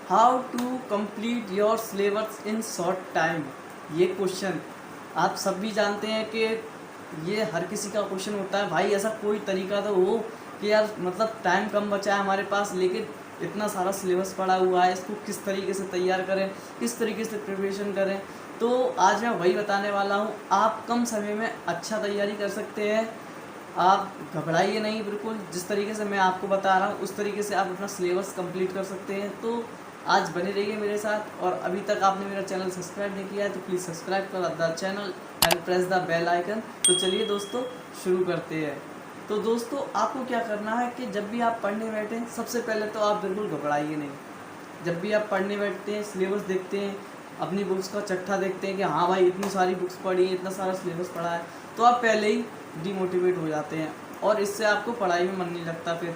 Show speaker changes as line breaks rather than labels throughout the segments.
How to complete your syllabus in short time. ये question आप सब भी जानते हैं कि ये हर किसी का क्वेश्चन होता है। भाई ऐसा कोई तरीका तो हो कि यार मतलब टाइम कम बचा है हमारे पास, लेकिन इतना सारा सिलेबस पड़ा हुआ है, इसको किस तरीके से तैयार करें, किस तरीके से प्रिपरेशन करें। तो आज मैं वही बताने वाला हूँ। आप कम समय में अच्छा तैयारी कर सकते हैं। आप घबराइए नहीं, बिल्कुल जिस तरीके से मैं आपको बता रहा हूँ उस तरीके से आप अपना सिलेबस कंप्लीट कर सकते हैं। तो आज बने रहिए मेरे साथ। और अभी तक आपने मेरा चैनल सब्सक्राइब नहीं किया है तो प्लीज़ सब्सक्राइब कर the channel and press the bell icon. तो चलिए दोस्तों शुरू करते हैं। तो दोस्तों आपको क्या करना है कि जब भी आप पढ़ने बैठें, सबसे पहले तो आप बिल्कुल घबराइए नहीं। जब भी आप पढ़ने बैठते हैं, सिलेबस देखते हैं, अपनी बुक्स का चट्टा देखते हैं कि हाँ भाई इतनी सारी बुक्स पढ़ी है, इतना सारा सिलेबस पढ़ा है, तो आप पहले ही डिमोटिवेट हो जाते हैं और इससे आपको पढ़ाई में मन नहीं लगता। फिर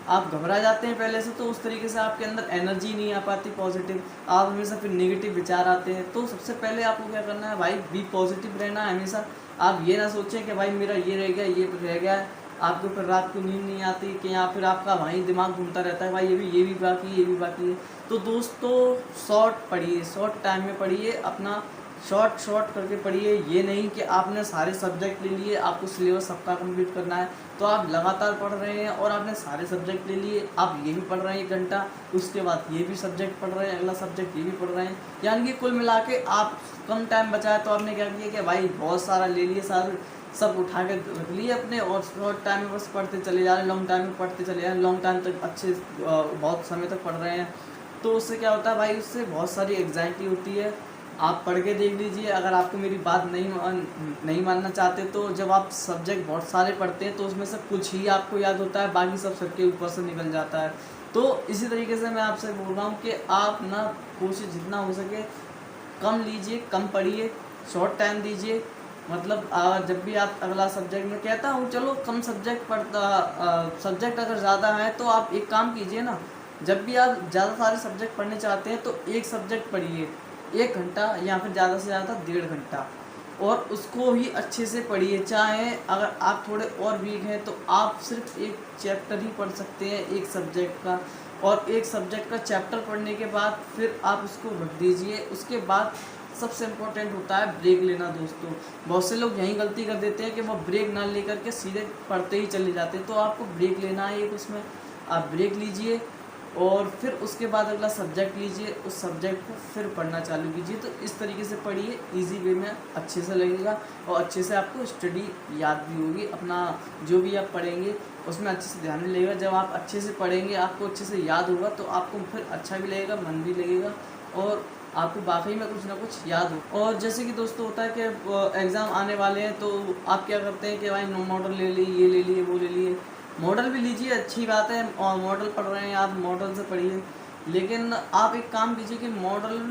आप घबरा जाते हैं पहले से, तो उस तरीके से आपके अंदर एनर्जी नहीं आ पाती पॉजिटिव, आप हमेशा फिर नेगेटिव विचार आते हैं। तो सबसे पहले आपको क्या करना है भाई, बी पॉजिटिव रहना है हमेशा। आप ये ना सोचें कि भाई मेरा ये रह गया, ये रह गया है। आपको फिर रात को नींद नहीं आती कि या फिर आपका वहीं दिमाग घूमता रहता है भाई ये भी बाकी है, ये भी बाकी है। तो दोस्तों शॉर्ट पढ़िए, शॉर्ट टाइम में पढ़िए, अपना शॉर्ट करके पढ़िए। ये नहीं कि आपने सारे सब्जेक्ट ले लिए, आपको सिलेबस सबका कंप्लीट करना है तो आप लगातार पढ़ रहे हैं और आपने सारे सब्जेक्ट ले लिए, आप ये भी पढ़ रहे हैं 1 घंटा, उसके बाद ये भी सब्जेक्ट पढ़ रहे हैं, अगला सब्जेक्ट ये भी पढ़ रहे हैं। यानी कि कुल मिला के आप कम टाइम बचा है तो आपने क्या किया कि भाई बहुत सारा ले लिए, सारे सब उठा के रख लिए अपने, और शॉर्ट टाइम में बस पढ़ते चले जा रहे हैं, लॉन्ग टाइम में पढ़ते चले जा रहे हैं, लॉन्ग टाइम तक अच्छे बहुत समय तक पढ़ रहे हैं। तो उससे क्या होता है भाई, उससे बहुत सारी एग्जाइटी होती है। आप पढ़ के देख लीजिए। अगर आपको मेरी बात नहीं मानना चाहते तो जब आप सब्जेक्ट बहुत सारे पढ़ते हैं तो उसमें से कुछ ही आपको याद होता है, बाकी सब सर के ऊपर से निकल जाता है। तो इसी तरीके से मैं आपसे बोल रहा हूँ कि आप ना कोशिश जितना हो सके कम लीजिए, कम पढ़िए, शॉर्ट टाइम दीजिए। मतलब जब भी आप अगला सब्जेक्ट, में कहता हूँ चलो कम सब्जेक्ट पढ़ता, सब्जेक्ट अगर ज़्यादा है तो आप एक काम कीजिए ना, जब भी आप ज़्यादा सारे सब्जेक्ट पढ़ने चाहते हैं तो एक सब्जेक्ट पढ़िए 1 घंटा या फिर ज़्यादा से ज़्यादा 1.5 घंटा, और उसको ही अच्छे से पढ़िए। चाहे अगर आप थोड़े और वीक हैं तो आप सिर्फ एक चैप्टर ही पढ़ सकते हैं एक सब्जेक्ट का, और एक सब्जेक्ट का चैप्टर पढ़ने के बाद फिर आप उसको रख दीजिए। उसके बाद सबसे इम्पोर्टेंट होता है ब्रेक लेना। दोस्तों बहुत से लोग यही गलती कर देते हैं कि वो ब्रेक ना लेकर के सीधे पढ़ते ही चले जाते हैं। तो आपको ब्रेक लेना है एक, उसमें आप ब्रेक लीजिए और फिर उसके बाद अगला सब्जेक्ट लीजिए, उस सब्जेक्ट को फिर पढ़ना चालू कीजिए। तो इस तरीके से पढ़िए, इजी वे में अच्छे से लगेगा और अच्छे से आपको स्टडी याद भी होगी। अपना जो भी आप पढ़ेंगे उसमें अच्छे से ध्यान भी लगेगा। जब आप अच्छे से पढ़ेंगे, आपको अच्छे से याद होगा तो आपको फिर अच्छा भी लगेगा, मन भी लगेगा और आपको वाकई में कुछ ना कुछ याद हो। और जैसे कि दोस्तों होता है कि एग्ज़ाम आने वाले हैं तो आप क्या करते हैं कि भाई नो मॉडल ले लिए, ये ले लिए, वो ले लिए। मॉडल भी लीजिए, अच्छी बात है, और मॉडल पढ़ रहे हैं आप, मॉडल से पढ़िए। लेकिन आप एक काम कीजिए कि मॉडल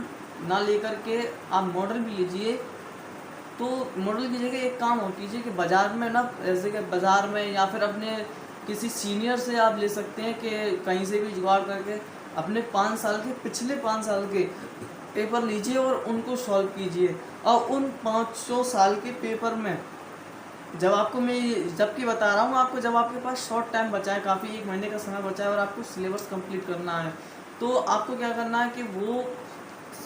ना लेकर के आप मॉडल भी लीजिए। तो मॉडल की जगह एक काम और कीजिए कि बाज़ार में ना, जैसे कि बाज़ार में या फिर अपने किसी सीनियर से आप ले सकते हैं कि कहीं से भी जुगाड़ करके अपने 5 साल के, पिछले 5 साल के पेपर लीजिए और उनको सॉल्व कीजिए। और उन 500 साल के पेपर में जब आपको मैं जबकि बता रहा हूँ आपको, जब आपके पास शॉर्ट टाइम बचा है, काफ़ी 1 महीने का समय बचा है और आपको सिलेबस कंप्लीट करना है, तो आपको क्या करना है कि वो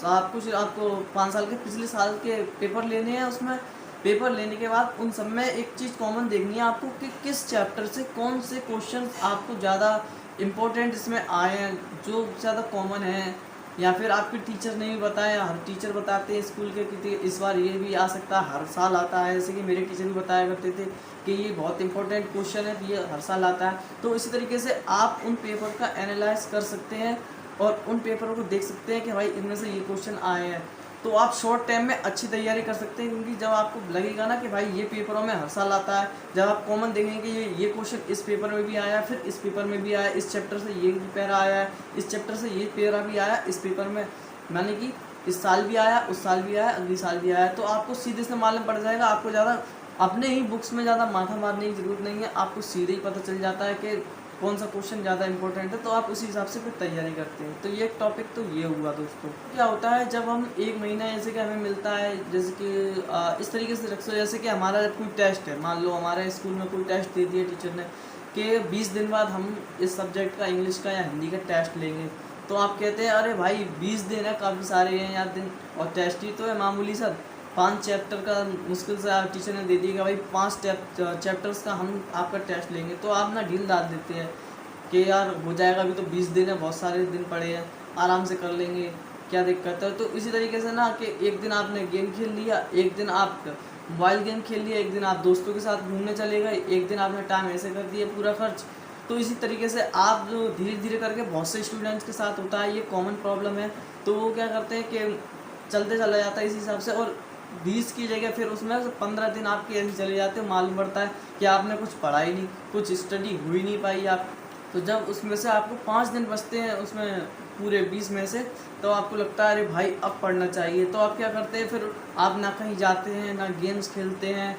आपको 5 साल के, पिछले साल के पेपर लेने हैं। उसमें पेपर लेने के बाद उन सब में एक चीज़ कॉमन देखनी है आपको कि किस चैप्टर से कौन से क्वेश्चन आपको ज़्यादा इम्पोर्टेंट इसमें आए हैं, जो ज़्यादा कॉमन है, या फिर आपके टीचर ने भी बताया। हर टीचर बताते हैं स्कूल के कि इस बार ये भी आ सकता है, हर साल आता है। जैसे कि मेरे टीचर भी बताया करते थे कि ये बहुत इंपॉर्टेंट क्वेश्चन है, ये हर साल आता है। तो इसी तरीके से आप उन पेपर का एनालाइज कर सकते हैं और उन पेपरों को देख सकते हैं कि भाई इनमें से ये क्वेश्चन आए हैं। तो आप शॉर्ट टाइम में अच्छी तैयारी कर सकते हैं, क्योंकि जब आपको लगेगा ना कि भाई ये पेपरों में हर साल आता है, जब आप कॉमन देखेंगे कि ये क्वेश्चन इस पेपर में भी आया, फिर इस पेपर में भी आया, इस चैप्टर से ये पैरा आया है, इस चैप्टर से ये पैरा भी आया इस पेपर में, माने कि इस साल भी आया, उस साल भी आया, अगली साल भी आया। तो आपको सीधे से मालूम पड़ जाएगा। आपको ज़्यादा अपने ही बुक्स में ज़्यादा माथा मारने की ज़रूरत नहीं है, आपको सीधे ही पता चल जाता है कि कौन सा क्वेश्चन ज़्यादा इंपॉर्टेंट है, तो आप उसी हिसाब से फिर तैयारी करते हैं। तो ये टॉपिक तो ये हुआ दोस्तों। क्या होता है जब हम 1 महीना जैसे कि हमें मिलता है, जैसे कि इस तरीके से रख सो, जैसे कि हमारा कोई टेस्ट है, मान लो हमारे स्कूल में कोई टेस्ट दे दिया टीचर ने कि 20 दिन बाद हम इस सब्जेक्ट का, इंग्लिश का या हिंदी का टेस्ट लेंगे। तो आप कहते हैं अरे भाई 20 दिन है, काफ़ी सारे हैं यार दिन, और टेस्ट ही तो है मामूली सर, 5 चैप्टर का मुश्किल से आप टीचर ने दे दिया भाई 5 चैप्टर्स का हम आपका टेस्ट लेंगे, तो आप ना ढील डाल देते हैं कि यार हो जाएगा, अभी तो 20 दिन है, बहुत सारे दिन पड़े हैं, आराम से कर लेंगे, क्या दिक्कत है। तो इसी तरीके से ना कि एक दिन आपने गेम खेल लिया, एक दिन आप मोबाइल गेम खेल लिया, एक दिन आप दोस्तों के साथ घूमने चले गए, एक दिन आपने टाइम ऐसे कर दिया पूरा खर्च। तो इसी तरीके से आप जो धीरे धीरे करके बहुत से स्टूडेंट्स के साथ होता है, ये कॉमन प्रॉब्लम है। तो वो क्या करते हैं कि चलते चला जाता है इस हिसाब से, और 20 की जगह फिर उसमें 15 दिन आपके ऐसे चले जाते हैं, मालूम पड़ता है कि आपने कुछ पढ़ा ही नहीं, कुछ स्टडी हुई नहीं पाई आप। तो जब उसमें से आपको 5 दिन बचते हैं उसमें पूरे 20 में से, तो आपको लगता है अरे भाई अब पढ़ना चाहिए, तो आप क्या करते हैं, फिर आप ना कहीं जाते हैं, ना गेम्स खेलते हैं,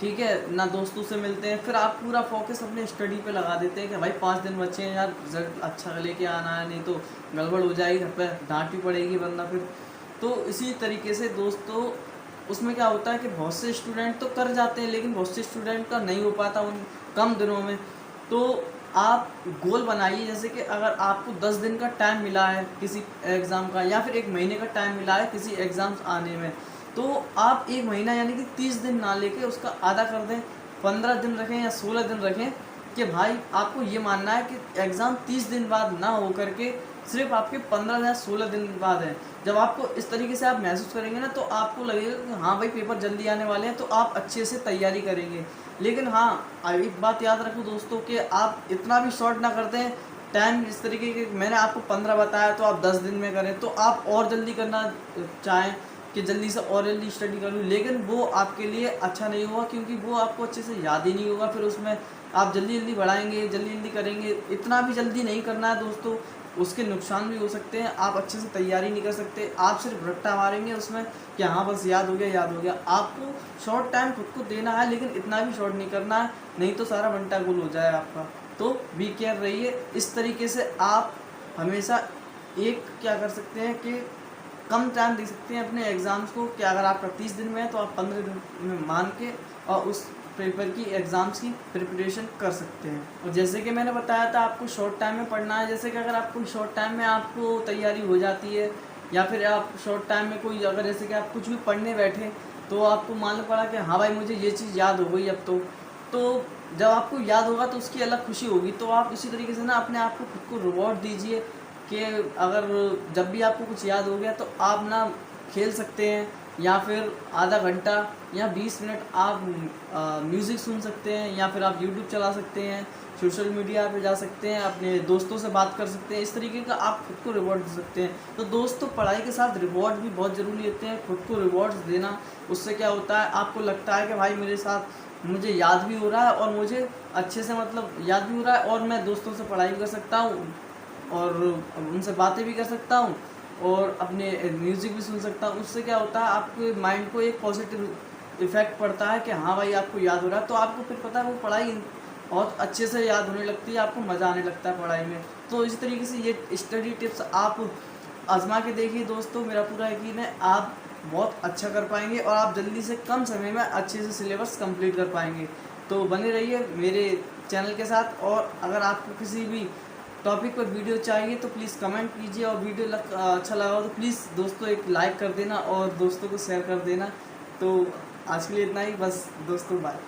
ठीक है, ना दोस्तों से मिलते हैं, फिर आप पूरा फोकस अपने स्टडी पे लगा देते हैं कि भाई 5 दिन बचे हैं यार, रिजल्ट अच्छा लेके आना है, नहीं तो गड़बड़ हो जाएगी, घर पे डांट भी पड़ेगी वरना फिर। तो इसी तरीके से दोस्तों उसमें क्या होता है कि बहुत से स्टूडेंट तो कर जाते हैं, लेकिन बहुत से स्टूडेंट का नहीं हो पाता उन कम दिनों में। तो आप गोल बनाइए, जैसे कि अगर आपको 10 दिन का टाइम मिला है किसी एग्ज़ाम का, या फिर 1 महीने का टाइम मिला है किसी एग्ज़ाम्स आने में, तो आप 1 महीना यानी कि 30 दिन ना लेके उसका आधा कर दें, 15 दिन रखें या 16 दिन रखें, कि भाई आपको ये मानना है कि एग्ज़ाम 30 दिन बाद ना हो करके सिर्फ आपके 15 या 16 दिन बाद है। जब आपको इस तरीके से आप महसूस करेंगे ना, तो आपको लगेगा कि हाँ भाई पेपर जल्दी आने वाले हैं, तो आप अच्छे से तैयारी करेंगे। लेकिन हाँ, एक बात याद रखो दोस्तों कि आप इतना भी शॉर्ट ना करते हैं टाइम, इस तरीके के मैंने आपको 15 बताया तो आप 10 दिन में करें, तो आप और जल्दी करना चाहें कि जल्दी से और जल्दी स्टडी कर लूँ, लेकिन वो आपके लिए अच्छा नहीं होगा, क्योंकि वो आपको अच्छे से याद ही नहीं होगा। फिर उसमें आप जल्दी जल्दी बढ़ाएंगे, जल्दी जल्दी करेंगे, इतना भी जल्दी नहीं करना है दोस्तों, उसके नुकसान भी हो सकते हैं, आप अच्छे से तैयारी नहीं कर सकते, आप सिर्फ रट्टा मारेंगे उसमें कि हाँ बस याद हो गया याद हो गया। आपको शॉर्ट टाइम खुद को देना है, लेकिन इतना भी शॉर्ट नहीं करना है, नहीं तो सारा बंटा गोल हो जाए आपका। तो बी केयर रहिए। इस तरीके से आप हमेशा एक क्या कर सकते हैं कि कम टाइम दे सकते हैं अपने एग्ज़ाम्स को, कि अगर आपका 30 दिन में है तो आप 15 दिन में मान के और उस पेपर की एग्ज़ाम्स की प्रिपरेशन कर सकते हैं। और जैसे कि मैंने बताया था आपको शॉर्ट टाइम में पढ़ना है, जैसे कि अगर आपको शॉर्ट टाइम में आपको तैयारी हो जाती है, या फिर आप शॉर्ट टाइम में कोई अगर जैसे कि आप कुछ भी पढ़ने बैठे तो आपको मालूम पड़ा कि हाँ भाई मुझे ये चीज़ याद हो गई अब तो जब आपको याद होगा तो उसकी अलग खुशी होगी। तो आप इसी तरीके से ना अपने आप को खुद को रिवॉर्ड दीजिए कि अगर जब भी आपको कुछ याद हो गया तो आप ना खेल सकते हैं, या फिर आधा घंटा या 20 मिनट आप म्यूज़िक सुन सकते हैं, या फिर आप यूट्यूब चला सकते हैं, सोशल मीडिया पे जा सकते हैं, अपने दोस्तों से बात कर सकते हैं। इस तरीके का आप खुद को रिवॉर्ड दे सकते हैं। तो दोस्तों पढ़ाई के साथ रिवॉर्ड भी बहुत ज़रूरी होते हैं, खुद को रिवॉर्ड्स देना। उससे क्या होता है, आपको लगता है कि भाई मेरे साथ मुझे याद भी हो रहा है, और मुझे अच्छे से मतलब याद भी हो रहा है, और मैं दोस्तों से पढ़ाई भी कर सकता हूँ, और उनसे बातें भी कर सकता हूँ, और अपने म्यूज़िक भी सुन सकता हूँ। उससे क्या होता है, आपके माइंड को एक पॉजिटिव इफ़ेक्ट पड़ता है कि हाँ भाई आपको याद हो रहा है, तो आपको फिर पता है वो पढ़ाई बहुत अच्छे से याद होने लगती है, आपको मज़ा आने लगता है पढ़ाई में। तो इसी तरीके से ये स्टडी टिप्स आप आजमा के देखिए दोस्तों, मेरा पूरा यकीन है आप बहुत अच्छा कर पाएंगे, और आप जल्दी से कम समय में अच्छे से सिलेबस कंप्लीट कर पाएंगे। तो बने रहिए मेरे चैनल के साथ, और अगर आपको किसी भी टॉपिक पर वीडियो चाहिए तो प्लीज़ कमेंट कीजिए, और वीडियो अच्छा लगा हो तो प्लीज़ दोस्तों एक लाइक कर देना और दोस्तों को शेयर कर देना। तो आज के लिए इतना ही, बस दोस्तों बाय।